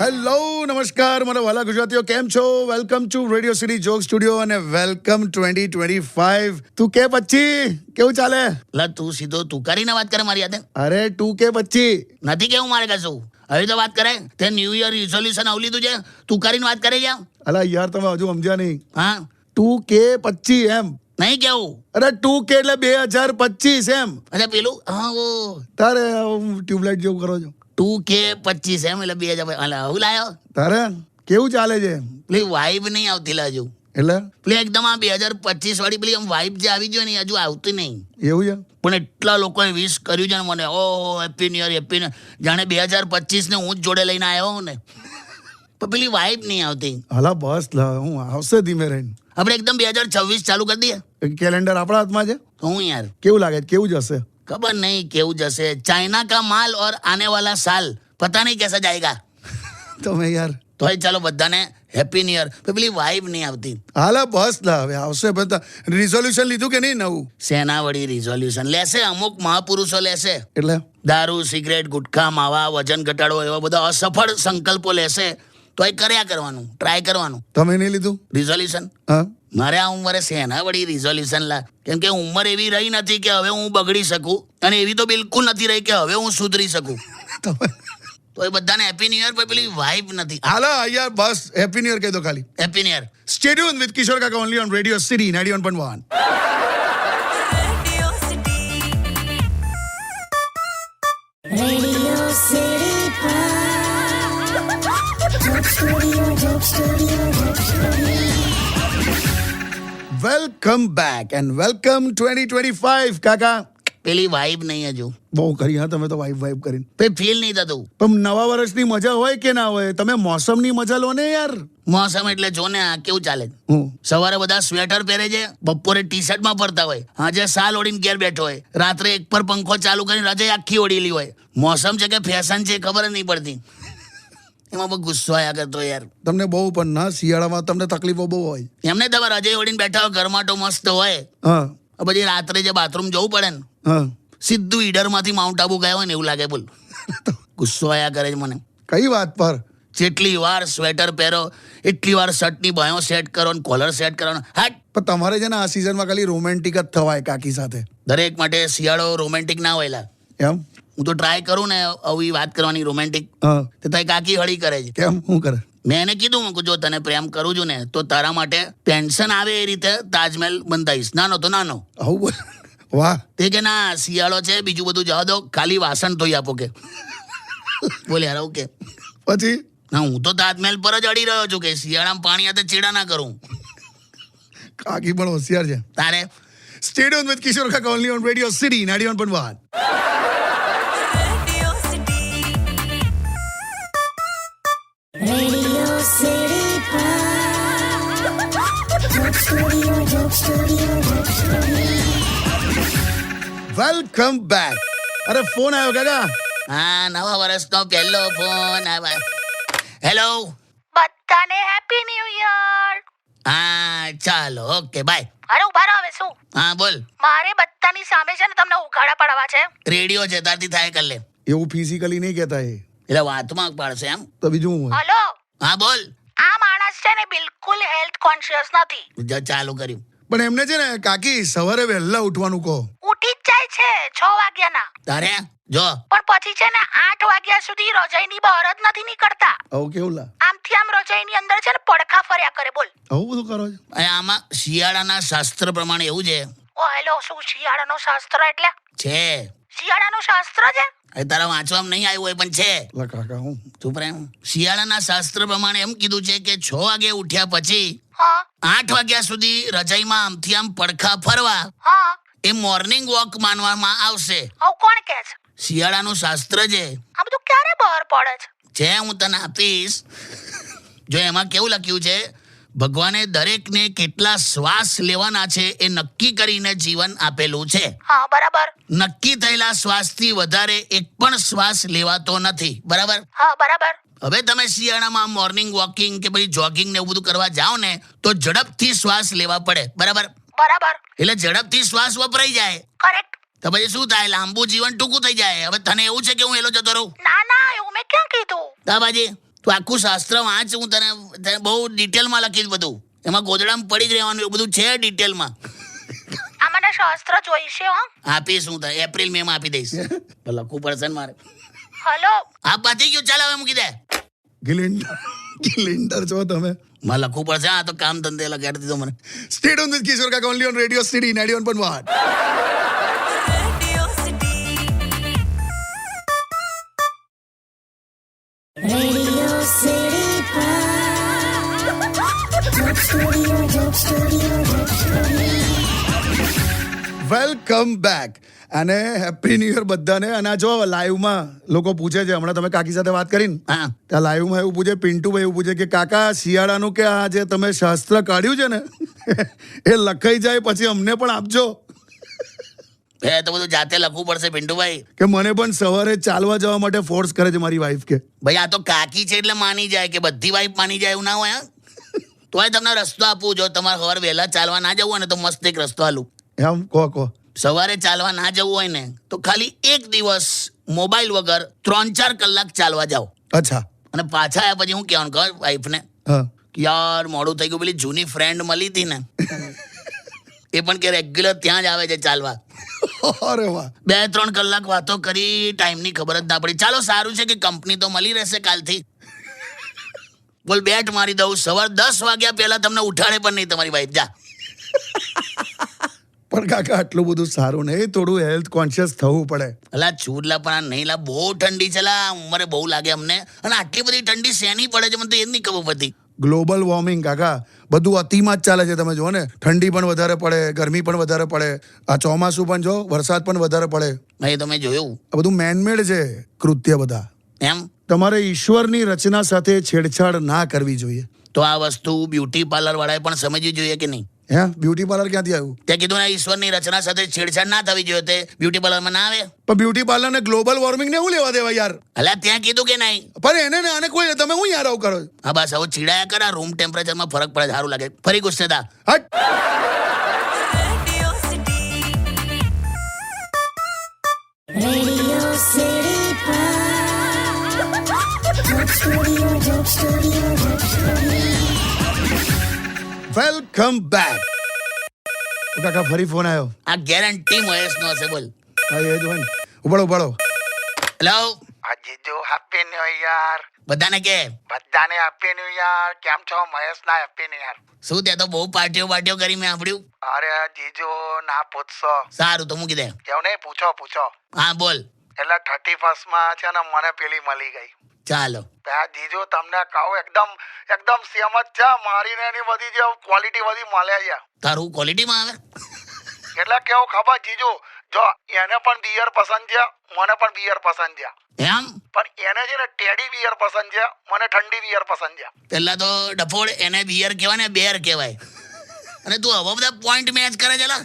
Hello નમસ્કાર મારા વાલા ગુજરાતીઓ, કેમ છો? Welcome to radio city joke studio અને વેલકમ 2025. તું કે 25 કેવું ચાલે? લા તું સીધો તું કરીને વાત કરે મારી યાદે અરે તું કે 25 નથી કેવું મારે કશું. હવે તો વાત કરે તે ન્યૂ યર રિઝોલ્યુશન આવ લીધું છે, તું કરીને વાત કરે જા. અલા યાર તમે હજુ સમજ્યા નહીં. હા તું કે 25 એમ. નહીં કેવું. અરે તું કે એટલે 2025 એમ. અચ્છા પેલું હા ઓ તારે ટ્યુબલાઇટ જેવું કરો છો. તું કે 25 એમ એટલે 2000 અલા હું લાયો. તારે કેવું ચાલે છે? પેલી વાઇબ નહીં આવતી લા હજુ. એટલે પેલી એકદમ આ 2025 વાળી પેલી આમ વાઇબ જે આવી જોઈએ ને હજુ આવતી નહીં. એવું છે? પણ એટલા લોકોએ વિશ કર્યું છે ને મને, ઓ હેપી ન્યુ યર, જાણે 2025 ને હું જ જોડે લઈને આવ્યો હોઉં ને. પણ પેલી વાઇબ નહીં આવતી. હાલા બસ હું આવશે ધીમે રહીને. આપણે એકદમ 2026 ચાલુ કરી દઈએ. કેલેન્ડર આપણા હાથમાં છે. હું યાર કેવું લાગે છે? કેવું જશે? खबर नहीं केहू जैसे चाइना का माल और आने वाला साल पता नहीं कैसा जाएगा. તમે યાર तो चलो बधाने हैप्पी न्यू ईयर. तो पेली वाइब नहीं आवती. હાલા બસ લા હવે આવશે. બધા રિઝોલ્યુશન લીધું કે નહીં નવું? सेना वड़ी रिजोल्यूशन लेसे अमुक महापुरुषो लेसे. એટલે दारू सिगरेट गुटखा मावा वजन घटाड़ो एवा બધા અસફળ સંકલ્પો લેશે તો એ કર્યા કરવાનું, ટ્રાય કરવાનું. તમે નહીં લીધું? રિઝોલ્યુશન હા મારે આ ઉંમરે સેના વળી રિઝોલ્યુશન લા. કેમ કે ઉંમર એવી રહી નથી કે હવે હું બગડી શકું, અને એવી તો બિલકુલ નથી રહી કે હવે હું સુધરી શકું. તમે તો એ બધાને હેપી ન્યુ યર પર પેલી વાઇબ નથી. હાલા યાર બસ હેપી ન્યુ યર કહી દો ખાલી. Happy new year. Stay tune with Kishore Kaka only on Radio City 91.1. Radio City Joke Studio. Welcome back and welcome 2025 Kaka. પેલી વાઇબ નહીં હજુ. બહુ કરી હા તમે તો વાઇબ કરીને. પછી ફીલ નહીં થતું. પણ નવા વર્ષની મજા હોય કે ના હોય, તમે મોસમની મજા લો ને યાર. મોસમ એટલે જો ને આ કેવું ચાલે. હું સવારે બધા સ્વેટર પહેરે છે, બપોરે ટી શર્ટમાં ફરતા હોય, આજે સાલ ઓઢીને ઘેર બેઠો હોય, રાત્રે એક પર પંખો ચાલુ કરીને રજાઈ આખી ઓઢેલી હોય. મોસમ છે કે ફેશન છે ખબર જ નહીં પડતી. એમાં બહુ ગુસ્સો આવ્યા કરતો યાર. તમને બહુ પણ ના શિયાળામાં તમને તકલીફો બહુ હોય. એમને તમે રજાઈ ઓઢીને બેઠા હોય, ઘરમાં તો મસ્ત હોય, હા પછી રાત્રે જે બાથરૂમ જવું પડે ને, હા સીધું ઈડરમાંથી માઉન્ટ આબુ ગયા હોય ને એવું લાગે. બોલ ગુસ્સો આયા કરે છે મને. કઈ વાત પર? જેટલી વાર સ્વેટર પહેરો એટલી વાર શર્ટની બાયો સેટ કરો ને કોલર સેટ કરવાનો. હાટ. પણ તમારે છે ને આ સિઝનમાં ખાલી રોમેન્ટિક જ થવાય કાકી સાથે. દરેક માટે શિયાળો રોમેન્ટિક ના હોયલા. એમ? હું તો ટ્રાય કરું ને આવી વાત કરવાની રોમેન્ટિક, હા તો તારી કાકી હળી કરે છે. કેમ? શું કરે? મેં એને કીધું કે જો તને પ્રેમ કરું છું ને તો તારા માટે પેન્શન આવે એ રીતે તાજમહેલ બંધાઈશ, નાનો તો નાનો. આવું બોલ. વાહ. તે કે ના શિયાળો છે, બીજું બધું જવા દો, ખાલી વાસણ ધોઈ આપો કે. બોલ યાર આવું કે. પછી ના હું તો તાજમહેલ પર જ અડી રહ્યો છું કે શિયાળામાં પાણી હાથે ચેડા ના કરું. કાકી પણ હોશિયાર છે. તારે stay tune with Kishore Kaka only on Radio City 91.1. Radio City Joke Studio. Welcome back. અરે ફોન આવ્યો કાકા. હા નવા વર્ષનો પહેલો ફોન આવ્યો. હેલો. બધાને હેપી ન્યુ યર. હા ચાલો ઓકે બાય. અરે ઉભા રહો હવે શું? હા બોલ. મારે બધાની સામે છે ને તમને ઉઘાડા પાડવા છે. રેડિયો છે તારથી થાય કર લે. એવું ફિઝિકલી નહીં કહેતા એ એટલે વાતમાં પાડશે એમ. તો બીજું હું હોય? હલો, હા બોલ. આ માણસ છે ને બિલકુલ હેલ્થ કોન્શિયસ નથી. ચાલુ કર્યું. પણ એમને છે ને કાકી સવારે વહેલા ઉઠવાનું કહો. ઉઠી જ જાય છે 6 વાગ્યાના, તારે જો પણ પછી છે ને 8 વાગ્યા સુધી રજાઈની બહાર જ નથી નીકળતા. આવું કેવું લા? આમથી આમ રજાઈની અંદર છે ને પડખા ફર્યા કરે. બોલ. આવું બધું કરો છો? અને આમાં શિયાળાના શાસ્ત્ર પ્રમાણે એવું છે. ઓ હેલો, શું શિયાળાનો શાસ્ત્ર એટલે? છે શિયાળાનું શાસ્ત્ર છે? હવે તારા વાંચવામાં નહીં આવ્યું હોય પણ છે. લા કાકા હું ચૂપ રહે. શિયાળાના શાસ્ત્ર પ્રમાણે એમ કીધું છે કે 6 વાગે ઉઠ્યા પછી હા 8 વાગ્યા સુધી રજાઈમાં આમથી આમ પડખા ફરવા હા. એ મોર્નિંગ વોક માનવામાં આવશે. આવું કોણ કહે છે? શિયાળાનું શાસ્ત્ર છે. આ બધું ક્યારે બહાર પડે છે? હું તને આપીશ. જો એમાં કેવું લખ્યું છે, ભગવાને દરેકને કેટલા શ્વાસ લેવાના છે એ નક્કી કરીને જીવન આપેલું છે. હા બરાબર. નક્કી થયેલા શ્વાસથી વધારે એક પણ શ્વાસ લેવાતો નથી. બરાબર. હા બરાબર. હવે તમે શિયાળામાં મોર્નિંગ વોકિંગ કે પછી જોગિંગ ને એવું બધું કરવા જાઓ ને તો ઝડપથી શ્વાસ લેવા પડે. બરાબર. બરાબર. એટલે ઝડપથી શ્વાસ વપરાઈ જાય. કરેક્ટ. તો પછી શું થાય? લાંબુ જીવન ટૂંકું થઈ જાય. હવે તને એવું છે કે હું એલો જતો રહું? ના ના, એવું મેં ક્યાં કીધું? દાબાજી તું આખું શાસ્ત્ર વાંચ, હું તને બહુ ડિટેલમાં લખીશ બધું. એમાં ગોદડામાં પડી જ રહેવાનું, એવું બધું છે ડિટેલમાં. આ મને શાસ્ત્ર જોઈશે હો. આપીશ હું તને, એપ્રિલ મે માં આપી દઈશ. તો લખવું પડશે ને મારે. હલો. આ પતી ગયું, ચાલ હવે મૂકી દે. ગિલિન્ડર છો તમે. મારે લખવું પડશે. આ તો કામ ધંધે લગાડી દીધો મને. Stay tuned with Kishore Kaka only on Radio City 91.1. Radio City Joke Studio, Joke Studio, Joke Studio. Welcome back અને હેપી ન્યુ યર બધાને. અને આ જો લાઈવમાં લોકો પૂછે છે, હમણાં તમે કાકી સાથે વાત કરીને હા, ત્યાં લાઈવમાં એવું પૂછે, પિન્ટુભાઈ એવું પૂછે કે કાકા શિયાળાનું કે આ જે તમે શાસ્ત્ર કાઢ્યું છે ને એ લખાઈ જાય પછી અમને પણ આપજો. એ તો બધું જાતે લખવું પડશે પિન્ટુભાઈ. કે મને પણ સવારે ચાલવા જવા માટે ફોર્સ કરે છે મારી વાઈફ. કે ભાઈ આ તો કાકી છે એટલે માની જાય, કે બધી વાઈફ માની જાય એવું ના હોય. તોય તમને રસ્તો આપું, જો તમારે સવારે વહેલા ચાલવા ના જવું હોય ને તો મસ્ત એક રસ્તો આલું. એમ કહો. સવારે ચાલવા ના જવું હોય ને તો ખાલી એક દિવસ મોબાઈલ વગર 3-4 કલાક ચાલવા જાઓ. અચ્છા. અને પાછા આવ્યા પછી હું કહેવાનું ખબર વાઈફને, હા. યાર મોડું થઈ ગયું, પેલી જૂની ફ્રેન્ડ મળી હતી ને એ પણ કે રેગ્યુલર ત્યાં જ આવે છે ચાલવા. અરે વાહ. 2-3 કલાક વાતો કરી, ટાઈમની ખબર જ ના પડી. ચાલો સારું છે કે કંપની તો મળી રહેશે કાલથી. બોલ બેટ મારી દઉં, સવાર 10 વાગ્યા પહેલા તમને ઉઠાડે પણ નહીં તમારી વાઈફ. જા. પણ કાકા આટલું બધું સારું નહીં, થોડું હેલ્થ કોન્શિયસ થવું પડે. અલા ચૂડલા પણ આ નહીં લા, બહુ ઠંડી છે લા, ઉંમરે બહુ લાગે અમને. અને આટલી બધી ઠંડી શેની પડે છે મને તો એ જ નહીં ખબર પડતી. ગ્લોબલ વોર્મિંગ કાકા, બધું અતિમાં જ ચાલે છે. તમે જુઓ ને, ઠંડી પણ વધારે પડે, ગરમી પણ વધારે પડે, આ ચોમાસું પણ જો વરસાદ પણ વધારે પડે. ભાઈ તમે જોયું આ બધું મેનમેડ છે કૃત્ય બધા. એમ? તમારે ઈશ્વરની રચના સાથે છેડછાડ ના કરવી જોઈએ. તો આ વસ્તુ બ્યુટી પાર્લર વાળાએ પણ સમજવી જોઈએ કે નહીં? હે, બ્યુટી પાર્લર ક્યાંથી આવ્યું? તે કીધું ને ઈશ્વરની રચના સાથે છેડછાડ ના થવી જોઈએ, તે બ્યુટી પાર્લરમાં ના આવે. પણ બ્યુટી પાર્લર ને ગ્લોબલ વોર્મિંગ ને એવું લેવા દેવા યાર. અલા ત્યાં કીધું કે નહીં? પણ એને ને આને કોઈ, તમે હું યાર આવું કરો છો? હા બસ હવે ચીડાયા કરા, રૂમ ટેમ્પરેચરમાં ફરક પડે, સારું લાગે. ફરી ગુસ્સે થા. હટ. Radio City Joke Studio, Joke Studio, Joke Studio. Welcome back. કાકા ફરી ફોન આવ્યો. આ ગેરંટી મહેશનો હશે. બોલ. હા એ જ હોય ને. ઉપાડો. હેલો, જીજુ હેપી ન્યુ યર. બધાને કે બધાને હેપી ન્યુ યર. કેમ છો મહેશ? ના હેપી ન્યુ યર. શું તે તો બહુ પાર્ટીઓ કરી મેં સાંભળ્યું. અરે જીજુ ના પૂછશો. સારું તો મૂકી દે. કેવું નહીં, પૂછો. હા બોલ. એટલે 31st માં છે ને મને પેલી મળી ગઈ. ચાલો. જીજુ તમને કહું, એકદમ સેમ જ છે. મારી ને એની બધી જે ક્વોલિટી બધી મળે છે. તારું ક્વોલિટીમાં આવે? એટલે કેવું ખબર જીજુ, જો એને પણ બિયર પસંદ છે, મને પણ બિયર પસંદ છે. એમ? પણ એને છે ને ટેડી બિયર પસંદ છે, મને ઠંડી બિયર પસંદ છે. પેલા તો ડફોડ, એને બિયર કહેવાય ને બેર કહેવાય. અને તું હવે બધા પોઈન્ટ મેચ કરે છે લા.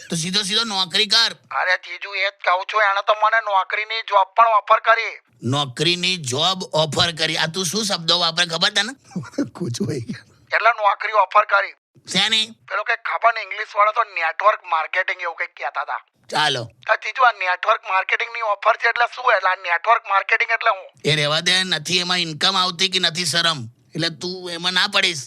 તો સીધો નોકરી કર. અરે જીજુ એ જ કહું છું, એને તો મને નોકરીની જોબ પણ ઓફર કરી. નોકરીની જોબ ઓફર કરી? આ તું શું શબ્દો વાપરે ખબર તને? કુછ હોય. એટલે નોકરી ઓફર કરી. શેની? પેલો કઈ ખબર ને, ઇંગ્લિશ વાળો તો નેટવર્ક માર્કેટિંગ એવું કઈક કહેતા હતા. ચાલો. જીજુ આ નેટવર્ક માર્કેટિંગ ની ઓફર છે એટલે શું? એટલે આ નેટવર્ક માર્કેટિંગ એટલે હું? એ રહેવા દે, નથી એમાં ઇન્કમ આવતી કે નથી શરમ, એટલે તું એમાં ના પડીશ.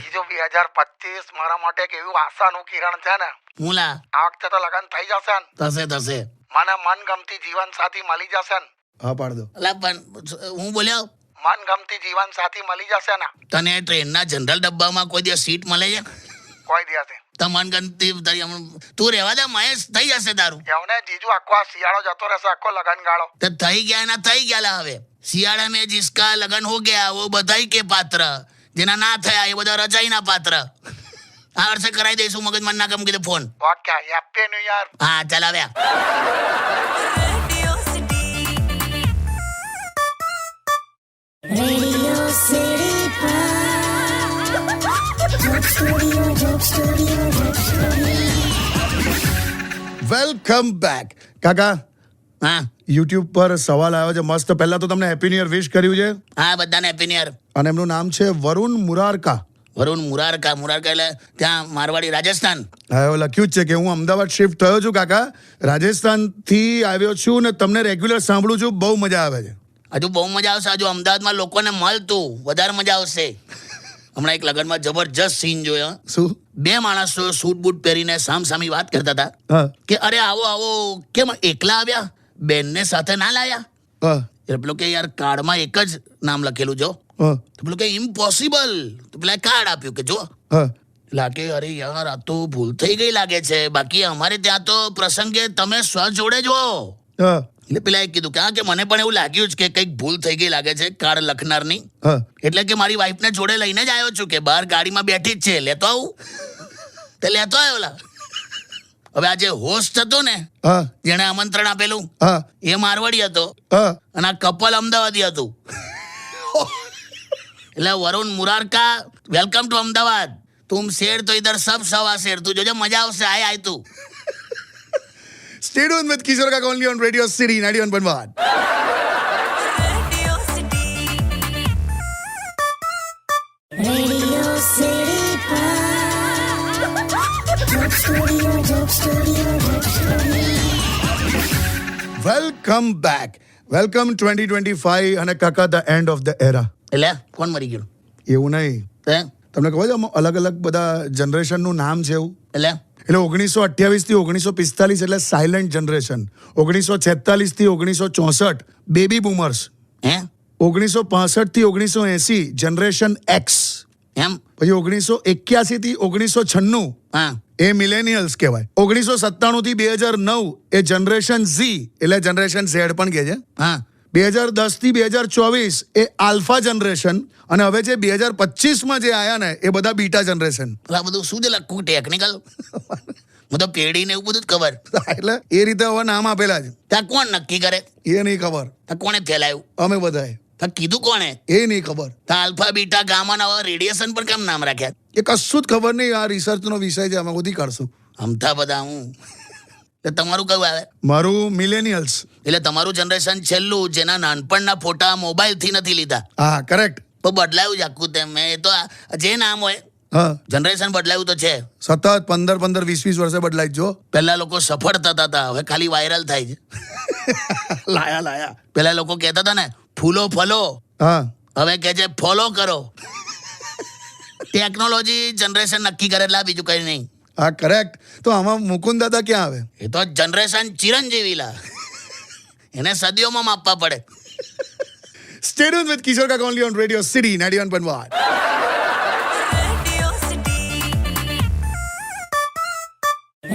જીજુ 2025 મારા માટે એક એવું આશાનું કિરણ છે ને. હું લા? આ વખતે તો લગન થઈ જશે ને. થશે. મને મનગમતી જીવન સાથી મળી જશે ને. હા પાડ દો. અલા પણ હું બોલ્યો, મનગમતી જીવન સાથી મળી જશે ને. તને ટ્રેનના જનરલ ડબ્બામાં કોઈ દિવસ સીટ મળે છે? કોઈ દિવસે. તો મનગમતી તું રહેવા દે મહેશ, થઈ જશે તારું. એવું ને જીજુ, આખો આ શિયાળો જતો રહેશે, આખો લગન ગાળો. તો થઈ ગયા લા. હવે શિયાળા में जिसका लगन हो गया वो बधाई के पात्र, જેના ના થયા એ બધા રજાઈના પાત્ર. આ વર્ષે કરાવી દઈશું. મગજ મન ના કમ કીધું phone. Okay, happy new year. હા ચાલ આવ્યા. Radio City Joke Studio, Joke Studio, Joke Studio. Welcome back. કાકા હા યુટ્યુબ પર સવાલ આવ્યો છે મસ્ત. પહેલા તો તમને હેપી ન્યુ યર વિશ કર્યું છે. હા બધાને હેપી ન્યુ યર. અને એમનું નામ છે વરુણ મુરારકા. વરુણ મુરારકા એટલે ત્યાં મારવાડી રાજસ્થાન. હા એવું લખ્યું જ છે કે હું અમદાવાદ શિફ્ટ થયો છું કાકા, રાજસ્થાનથી આવ્યો છું ને તમને રેગ્યુલર સાંભળું છું, બહુ મજા આવે છે. હજુ બહુ મજા આવશે. હજુ અમદાવાદમાં લોકોને મળતું વધારે મજા આવશે. હમણાં એક લગનમાં જબરજસ્ત સીન જોયો. શું? 2 માણસો સૂટ બૂટ પહેરીને સામસામી વાત કરતા હતા હા કે અરે આવો આવો કેમ એકલા આવ્યા, બેનને સાથે ના લાયા? હા એટલે પેલો કે યાર કાર્ડમાં એક જ નામ લખેલું જો. હા તો પેલો કે ઇમ્પોસિબલ. તો પેલા કાર્ડ આપ્યું કે જો. હા લાગે અરે યાર આ તો ભૂલ થઈ ગઈ લાગે છે, બાકી અમારે ત્યાં તો પ્રસંગે તમે જોડે જો. હા એટલે પેલા કીધું કે હા કે મને પણ એવું લાગ્યું જ કે કંઈક ભૂલ થઈ ગઈ લાગે છે કાર્ડ લખનારની. હા એટલે કે મારી વાઈફને જોડે લઈને જ આવ્યો છું કે બહાર ગાડીમાં બેઠી જ છે, લેતો આવું. તે લેતો આવ્યો લા. હવે આ જે હોસ્ટ હતો ને હા જેણે આમંત્રણ આપેલું હા એ મારવાડી હતો હા અને આ કપલ અમદાવાદી હતું. એટલે વરુણ મુરારકા, વેલકમ ટુ અમદાવાદ. તુમ શેર તો ઇધર સબ સવા શેર. તું જોજે મજા આવશે. આય તું. Stay tuned with Kishore Kaka only on Radio City 91.1. Radio City Joke Studio, Joke Studio, Joke Studio. Welcome back. Welcome 2025 અને કાકા the end of the era. એટલે કોણ મરી ગયું? એવું નહીં, હે? તમને ખબર છે આમાં અલગ અલગ બધા જનરેશનનું નામ છે એવું. એટલે 1928 થી 1945 એટલે સાયલન્ટ જનરેશન, 1946 થી 1964 બેબી બૂમર્સ, હે 1965 થી 1980 જનરેશન એક્સ, એમ? પછી 1981 થી 1996 હા એ મિલેનિયલ્સ કહેવાય, 1997 થી 2009 એ જનરેશન ઝી એટલે જનરેશન ઝેડ પણ કહે છે, હા 2010 થી 2024 એ આલ્ફા જનરેશન, અને હવે જે 2025 જે આયા ને એ બધા બીટા જનરેશન. આ બધું શું છે લખું ટેકનિકલ? હું તો પેઢી ને એવું બધું જ ખબર. એટલે એ રીતે હવે નામ આપેલા છે. ત્યાં કોણ નક્કી કરે? એ નહીં ખબર, ત્યાં કોણે ફેલાયું? અમે બધાએ. ત્યાં કીધું કોણે? એ નહીં ખબર, ત્યાં આલ્ફા બીટા ગામા ના રેડિયેશન પર કેમ નામ રાખ્યા? એ કશું જ ખબર નહીં. આ રિસર્ચનો વિષય છે, અમે બધી કરશું. અમથા બધા હું. એટલે તમારું કયું આવે? મારું મિલેનિયલ્સ. એટલે તમારું જનરેશન છેલ્લું જેના નાનપણના ફોટા મોબાઈલ થી નથી લીધા. હા કરેક્ટ. તો બદલાયું જ આખું તેમ. એ તો જે નામ હોય હા જનરેશન બદલાયું તો છે. સતત 15-20 વર્ષે બદલાય જો. પહેલા લોકો સફળ થતા હતા, હવે ખાલી વાયરલ થાય છે. લાયા. પહેલા લોકો કહેતા હતા ને ફૂલો ફલો, હા હવે કહે છે ફોલો કરો. ટેકનોલોજી જનરેશન નક્કી કરેલા, બીજું કઈ નહીં. હા કરેક્ટ. તો આમાં મુકુંદ દાદા ક્યાં આવે? એ તો જનરેશન ચિરંજીવી લા. એને સદીઓમાં માપવા પડે. Stay tuned with Kishore Kaka only on Radio City 91.1.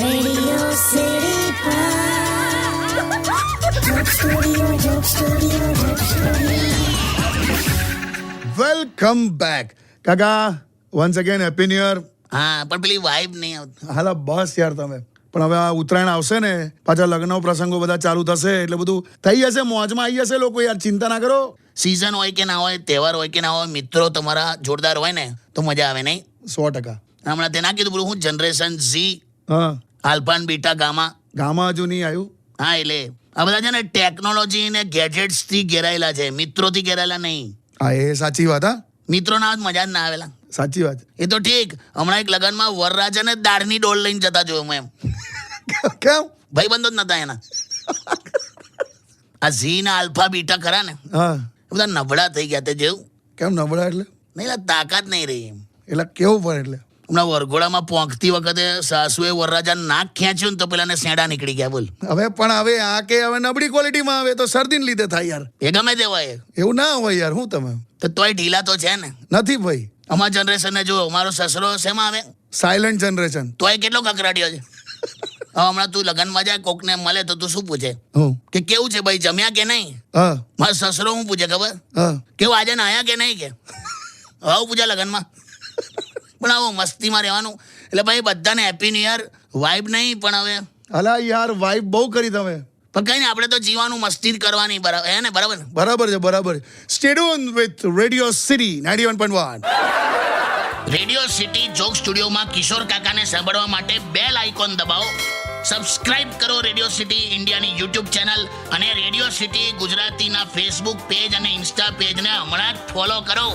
Radio City Joke Studio, Joke Studio, Joke Studio. Welcome back. કાકા once again happy new year. હા પણ પેલી વાઇબ નહીં આવતી. હાલા બસ યાર તમે. પણ હવે આ ઉત્તરાયણ આવશે ને, પાછા લગ્ન પ્રસંગો બધા ચાલુ થશે એટલે બધું થઈ જશે, મોજમાં આવી જશે લોકો. યાર ચિંતા ના કરો. સીઝન હોય કે ના હોય, તહેવાર હોય કે ના હોય, મિત્રો તમારા જોરદાર હોય ને તો મજા આવે નહીં? 100%. હમણાં તે ના કીધું પેલું હું જનરેશન ઝી, હા આલ્ફા અને બીટા ગામા. ગામા હજુ નહીં આવ્યું. હા એટલે આ બધા છે ને ટેકનોલોજી ને ગેજેટ્સ થી ઘેરાયેલા છે, મિત્રોથી ઘેરાયેલા નહીં. હા એ સાચી વાત. હા મિત્રો ના મજા જ ના આવેલા. સાચી વાત. એ તો ઠીક. હમણાં એક લગનમાં વરરાજાને દાળની ડોલ લઈને જતા જોયો મેં. એમ કેમ? ભાઈબંધો જ નતા એના. આ ઝી ના આલ્ફા બીટા ખરા ને, હા બધા નબળા થઈ ગયા. તે જેવું કેમ નબળા એટલે? નહીં લા, તાકાત નહીં રહી એમ. એટલે કેવું પડે એટલે? હમણાં વરઘોડામાં પહોંચતી વખતે સાસુએ વરરાજાનું નાક ખેંચ્યું ને તો પેલાને સેડા નીકળી ગયા. બોલ. હવે પણ હવે આ કે હવે નબળી ક્વોલિટીમાં આવે તો શરદીને લીધે થાય યાર. એ ગમે તે હોય એવું ના હોય યાર. હું તમે તો તોય ઢીલા તો છે ને. નથી ભાઈ. અમારા જનરેશનને જુઓ. અમારો સસરો શેમાં આવે? Silent generation. તોય કેટલો કકરાટ્યો છે. હવે હમણાં તું લગનમાં જાય, કોકને મળે તો તું શું પૂછે હું કે કેવું છે ભાઈ, જમ્યા કે નહીં? હા મારો સસરો હું પૂછે ખબર? હા કેવું આજે નાયા કે નહીં? કે આવું પૂછે લગનમાં. પણ આવો મસ્તીમાં રહેવાનું. એટલે ભાઈ બધાને હેપી ન્યુ યર. વાઇબ નહીં પણ હવે અલા યાર વાઇબ બહુ કરી તમે. પણ કઈ નહીં, આપણે તો જીવાનું, મસ્તી જ કરવાની. બરાબર હે ને? બરાબર ને? બરાબર છે, બરાબર. Stay tuned with Radio City 91.1. Radio city joke સ્ટુડિયોમાં કિશોર કાકાને સાંભળવા માટે બેલ આઇકોન દબાવો. સબસ્ક્રાઇબ કરો રેડિયો સિટી ઇન્ડિયાની યુટ્યુબ ચેનલ અને રેડિયો સિટી ગુજરાતીના ફેસબુક પેજ અને ઇન્સ્ટા પેજને હમણાં જ ફોલો કરો.